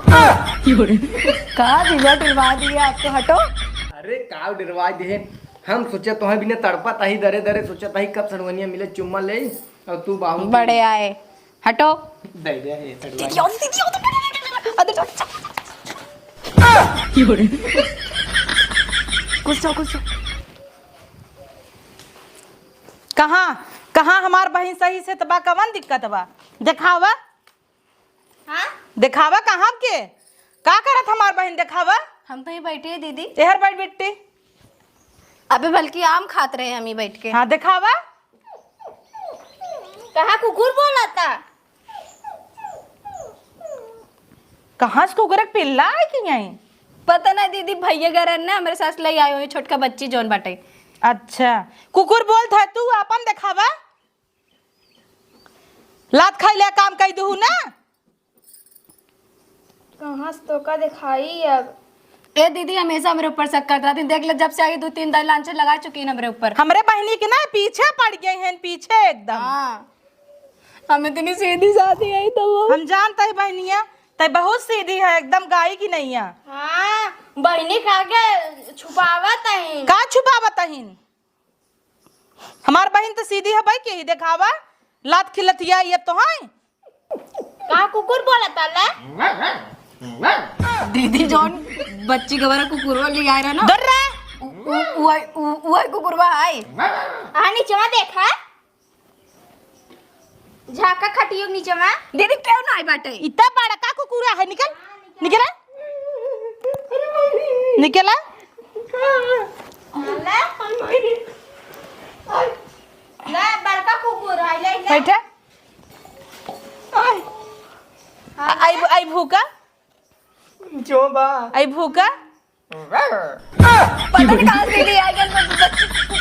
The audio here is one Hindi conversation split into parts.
कहा जीजा डरवा दिया आपको, हटो। अरे का डरवा दे, हम सोचे तुम्हें बिना तड़पा ताही दरे दरे सोचा ताही कब सड़वनिया मिले चुम्मा ले और तू बाहू बड़े आए, हटो। दे दे ये सड़वा कुछ कहाँ कहाँ हमार बहन सही से तबा कवन दिक्कत बा? दिखावा। हाँ? दिखावा कहाँ के का करत हमार बहन? दिखावा। हम तो ही बैठे हैं दीदी। एहर बैठ बेटी। अबे बल्कि आम खाते रहे हम ही बैठ के। हाँ दिखावा। कहा कुकुर बोला था? कहाँ से कुकुर एक पिल्ला है कि यहीं? पता ना दीदी, भैया घर ना मेरे साथ ले आए हुए छोटका बच्ची जोन बाटे। अच्छा कुकुर बोल था तू अपन दिखावा। लात खाई ले काम कई दू ना। कहाँ से तो का दिखाई अब। ए दीदी हमेशा मेरे ऊपर शक करता थी, देख ले जब से आई 2-3 दाल लांछन लगा चुकी है ना मेरे ऊपर। हमरे बहनी के ना पीछे पड़ गए हैं, पीछे एकदम। हाँ हम इतनी सीधी साधी आई तो वो। हम जानते हैं बहनिया तय बहुत सीधी है एकदम, गाय की नहीं है। हाँ बहनी खा के छुपावत है। का छुपावत हिन? हमार बहन तो सीधी है भाई के ही दिखावा। लात खिलतिया ये तो है। कहा कुकुर बोला ताला? दीदी जोन बच्ची गवारा कुकुरवा ले आए रहा ना। डर रहा वो कुकुरवा आई। आ नीचे में देखा? झाका खटियो नीचे में। दीदी क्यों ना आई बाटे? इतना बड़ा का कुकुरा है? निकल निकला निकला। ले बड़का कुकुर आई ले ले। बैठा। आई भूका जो बा आई भूका। पता नहीं कहाँ से दीदी आई गन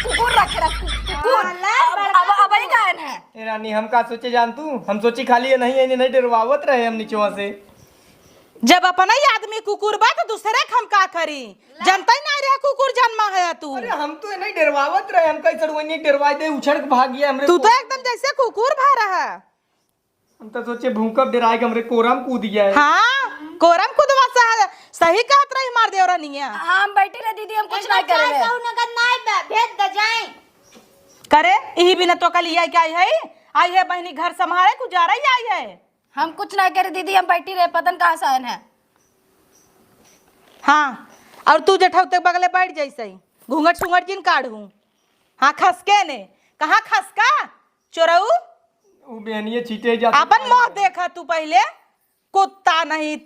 कुकुर रखे रख कुकुर। अब आई गन है। ए रानी हम का सोचे जान तू, हम सोची खाली नहीं नहीं डरवावत रहे हम नीचवा से। जब अपना ही आदमी कुकुर बा तो दूसरे हम का करी? जनता ही नहीं रहे कुकुर जन्मा है तू। अरे हम तो नहीं डरवावत रहे, हम कई सड़वनी डरवा दे उछड़ के भाग गया हमरे। तू तो एकदम जैसे कुकुर भा रहा है। हम तो सोचे भूकंप डराएगा हमरे कोरम कूद गया है। हाँ कोरम खुदवा सही कहत रही मार देवरा नहीं है। हम बैठी रहे दीदी, हम कुछ नहीं कर रहे। नगद नहीं भेज द जाए करे यही बिना तो कल आई है बहनी घर संभाले गुजारा ही आई है। हम कुछ नहीं करे दीदी, हम बैठी रहे, पतन कहाँ से आए हैं। हाँ और तू जठाव तक बगले बैठ जैसे ही घूंघट सूंघट किन काढ़ू। हाँ खसके ने कहाँ खसका चोरऊ वो बहनिये छीटे जा। अपन मुँह देखा तू पहले, कुत्ता नहीं ते